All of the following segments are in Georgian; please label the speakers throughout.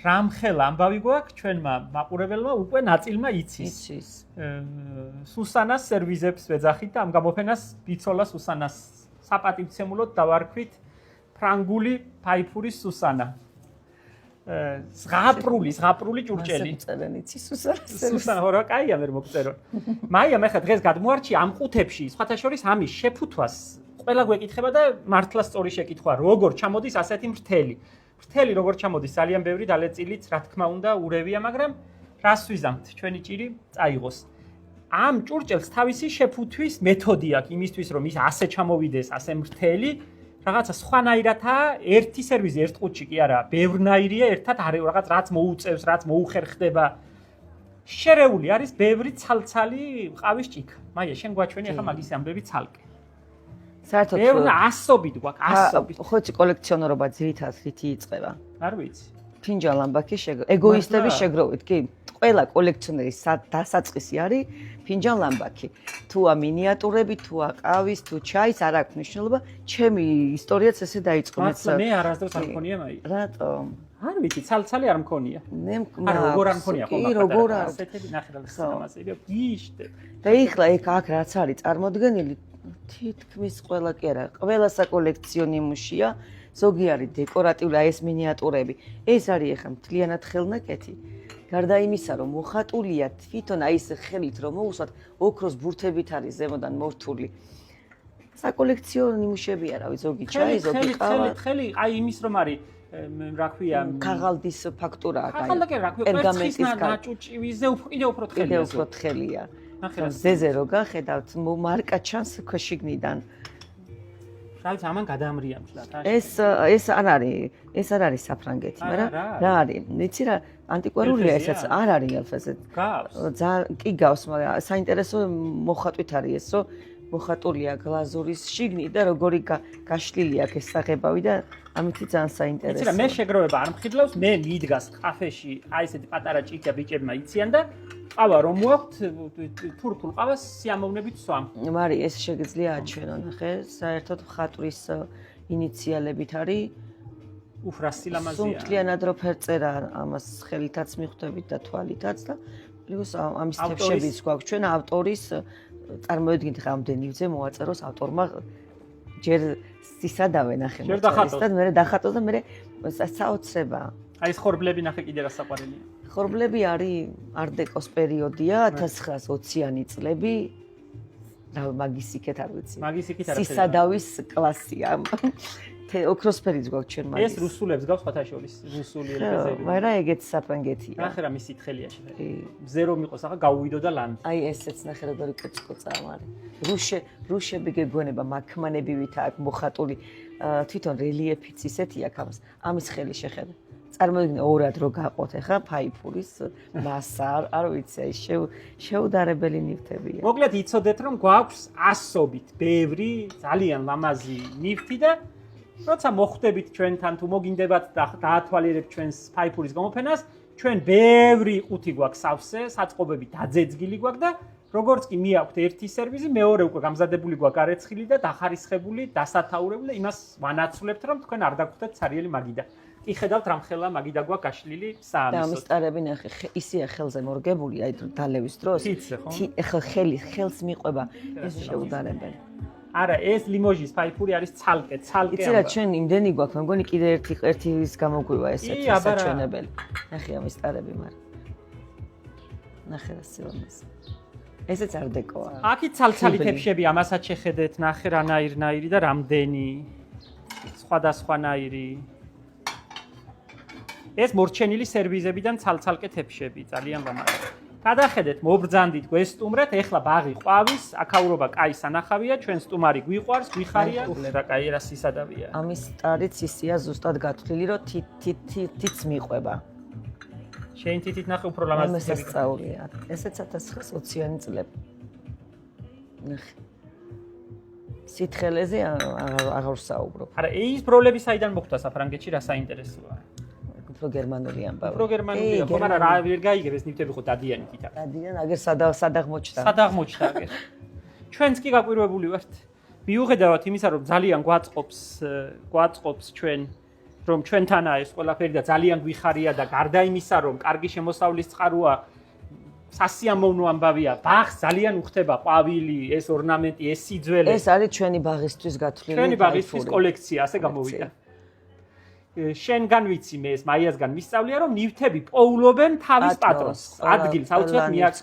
Speaker 1: რამხელა ამბავი გვაქვს ჩვენმა მაყურებელმა უკვე ნაწილმა იცის. სუსანას სერვიზებს ვეძახით და ამ გამოფენას ბიცოლა სუსანას საპატივცემულოდ დავარქვით ფრანგული ფაიფურის სუსანა. ზღაპრული ჭურჭელი. სუსანა რა კაია მე მოგწერო. მაია მე ხა დღეს გადმოარჩი ამ ყუთებში, სხვათა შორის ამის შეფუთვას ყველა გვეკითხება და მართლა სწორი შეკითხვა, როგორ ჩამოდის ასეთი მრთელი. მრთელი როგორ ჩამოდის ძალიან ბევრი დალეწილიც, რა თქმა უნდა, ურევია, მაგრამ რას ვიზამთ, ჩვენი ჭირი წაიღოს. ამ ჭურჭელს თავისი შეფუთვის მეთოდი აქვს იმისთვის, რომ ის ასე ჩამოვიდეს, ასე მრთელი, რაღაცა სხვანაირადაა, ერთი სერვიზი ერთ ყუთში კი არა, ბევრნაირია, ერთად არის რაღაც რაც მოუწევს, რაც მოუხერხდება. შერეული არის ბევრი ცალცალი ყავის ჭიქა. მაია, შენ გვაჩვენი ახლა მაგის ამბები ცალკე.
Speaker 2: საერთოდ
Speaker 1: ასობით გვაქვს, ასობით.
Speaker 2: ხო იცი კოლექციონერობა ძირითადად რითი იწყება?
Speaker 1: არ ვიცი.
Speaker 2: ფინჯან ლამბაკი ეგოისტების შეგროვით, კი. ყველა კოლექციონერის დასაწყისი არის ფინჯან ლამბაკი. თუა მინიატურები, თუა ყავის, თუ ჩაის არ აქვს მნიშვნელობა, ჩემი ისტორიაც ესე დაიწყო.
Speaker 1: მე არასდროს არ მქონია მაი.
Speaker 2: რატომ?
Speaker 1: არ ვიცი, ცალცალი არ მქონია.
Speaker 2: არა,
Speaker 1: როგორ არ მქონია ხოლმე.
Speaker 2: კი, როგორ არ.
Speaker 1: ასეთები ნახე და სამასები გიშდე.
Speaker 2: და ეხლა აქ რაც არის წარმოდგენილი თითქმის ყველა კი არა, ყველა საკოლექციო ნიმუშია, ზოგი არის დეკორატიული, აი ეს მინიატურები. ეს არის ახლა მთლიანად ხელნაკეთი. გარდა იმისა, რომ მოხატულია თვითონ აი ეს ხელით რომ მოусვათ, ოქროს ბურთებით არის ზემოდან მორთული. საკოლექციო ნიმუშები არავი, ზოგი ჩაი, ზოგი ყავა.
Speaker 1: ხელი, აი იმის რომ არის რა ქვია,
Speaker 2: ქაღალდის ფაქტურა აქვს.
Speaker 1: ქაღალდა კი რა ქვია, კვერცხის ნაჭუჭივიზე კიდე უფრო თხელია.
Speaker 2: კიდე უფრო თხელია. ზეზე რო გახედავთ, მარკა ჩანს ქვეშიგნიდან.
Speaker 1: რა ვიცი, ამან გადაამრიამშლა.
Speaker 2: ეს არ არის საფრანგეთი, მაგრამ რა არის? იცი რა, ანტიკვარულია ესაც არ არის ალბათ. კი გავს, მაგრამ საინტერესო მოხატვით არის ესო, მოხატულია გლაზურის შიგნით და როგორი გაშლილი აქვს ეს საღებავი და ამითი ძალიან საინტერესოა.
Speaker 1: იცი რა, მე შეგროვება არ მხიდლავს, მე მიდგას კაფეში, აი ესეთი პატარა ჭიქა ბიჭებმა იციან და ყავა რომ მოაქვთ თურქულ ყავას სიამოვნებით სვამ.
Speaker 2: მარი ეს შეგიძლია აჩვენო, ნახე, საერთოდ მხატვრის ინიციალებით არის
Speaker 1: უფრასი ლამაზია.
Speaker 2: სუმთლიანად რო ფერწერა ამას ხელითაც მიხვდებით და თვალითაც და პლუს ამის თეფშებიც გვაქვს ჩვენ ავტორის წარმოედგინეთ რამდენივზე მოაწეროს ავტორმა ჯერ სისადავე ნახე და მე დახატოს და მე საოცრება.
Speaker 1: აი ეს ხორბლები ნახე კიდე რა საყვარელია.
Speaker 2: ხორბლები არის არტ-დეკოს პერიოდია 1920-იანი წლები. რა მაგის იქეთ არ ვიცი.
Speaker 1: მაგის იქით არ
Speaker 2: სისადავის კლასია. ოქროსფერიც გვაქვს ჩვენ მაგის.
Speaker 1: ეს რუსულებს გავს სხვათა შორის, რუსული ელემენტები.
Speaker 2: მაგრამ ეგეც საფრანგეთია.
Speaker 1: ნახე რა მისი თხელია შეხედე. მზე რომ იყოს ახლა გავუვიდო და ლანდ.
Speaker 2: აი ესეც ნახე როგორი კოწკოწა არის. რუშები გეგონება მაქმანებივით აქვს მოხატული თვითონ რელიეფიც ისეთი აქვს ამის ხელი შეხედე. წარმოიდგინე ორად რო გაყოთ ახლა ფაიფურის მასა არ ვიცი აი შეუდარებელი ნივთებია.
Speaker 1: მოკლედ იცოდეთ რომ გვაქვს ასობით ბევრი ძალიან ლამაზი ნივთი და როცა მოხვდებით ჩვენთან თუ მოგინდებათ და დაათვალიერებთ ჩვენს ფაიფურის გამოფენას, ჩვენ ბევრი ყუთი გვაქვს სავსე, საწყობები დაძეძგილი გვაქვს და როგორც კი მიაქვთ ერთი სერვიზი, მეორე უკვე გამზადებული გვაქვს გარეცხილი და დახარისხებული, დასათაურებული და იმას ვანაცვლებთ რომ თქვენ არ დაგხვდეთ ცარიელი მაგიდა. კი ხედავთ რამხელა მაგიდა გვაქვს გაშლილი საამისოდ.
Speaker 2: და ამის ტარები ნახე, ისია ხელზე მორგებული, აი დალევის დროს. ეხლა ხელს მიყვება ეს შეუდარებელი.
Speaker 1: არა, ეს ლიმოჟის ფაიფური არის ცალკე.
Speaker 2: იცი რა, ჩვენ იმდენი გვაქვს, მე მგონი კიდე ერთის გამოგვივა ესეთი საჩვენებელი. ნახე ამის ტარები, მაგრამ. ნახე რა სილამაზე. ესეც არტ-დეკოა.
Speaker 1: აქეთ ცალცალი თეფშები ამასაც შეხედეთ, ნახე რანაირ-ნაირი და რამდენი. სხვადასხვანაირი. ეს მორჩენილი სერვიზებიდან ცალცალკე თეფშები, ძალიან ლამაზი. გადახედეთ, მობრძანდით, გვესტუმრეთ, ეხლა ბაღი ყვავის, აქაურობა კაი სანახავია, ჩვენ სტუმარი გვიყვარს, გვიხარია, რა კაი რა სისადავია.
Speaker 2: ამის ტარიც ისია ზუსტად გათვლილი, რომ თითიც მიყვება.
Speaker 1: შენ თითით ნახე უფრო ლამაზი
Speaker 2: შესწავლია. ესეც 1920-იანი წლები. ნახე. სითხელეზე აღარ საუბრობ.
Speaker 1: არა, ის პრობლემები საიდან მოხდა საფრანგეთში, რა საინტერესოა?
Speaker 2: უფრო გერმანული ამბავი.
Speaker 1: უფრო გერმანულია, ხო, მაგრამ რა ვერ გაიგებ ეს ნივთები ხო დადიანით იქ.
Speaker 2: დადიან, აგერ სადაღმოჩდა.
Speaker 1: სადაღმოჩდა აგერ. ჩვენც კი გაკვირვებული ვართ. მიუხედავად იმისა, რომ ძალიან გვაწყობს ჩვენ რომ ჩვენთანაა ეს ყველაფერი და ძალიან გვიხარია და გარდა იმისა, რომ კარგი შემოსავლის წყაროა, სასიამოვნო ამბავია, ბაღს ძალიან უხდება ყვავილი, ეს ორნამენტი, ეს სიძველე.
Speaker 2: ეს არის ჩვენი ბაღისთვის გათვლილი.
Speaker 1: ჩვენი ბაღისთვის კოლექცია, ასე გამოვიდა. შენგან ვიცი მე ეს მაიასგან მისწავლია, რომ ნივთები პოულობენ თავის პატრონს. ადგილს აუცილებლად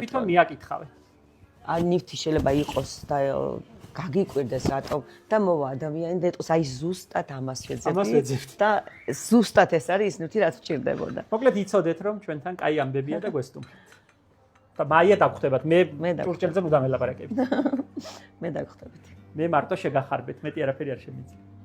Speaker 1: თვითონ მიაკითხავენ.
Speaker 2: ან ნივთი შეიძლება იყოს და გაგიკვირდეს რატომ და მოვა ადამიანი და ეტყოს აი ზუსტად ამას ვეძებდი და ზუსტად ეს არის ის ნივთი რაც ვჭირდებოდა.
Speaker 1: მოკლედ იცოდეთ რომ ჩვენთან კაი ამბებია და გვესტუმრეთ. და მაია დაგხვდებათ, მე ჭურჭელზე უნდა მელაპარაკებით.
Speaker 2: მე დაგხვდებით.
Speaker 1: მე მარტო შეგახარბეთ, მეტი არაფერი არ შემიძლია.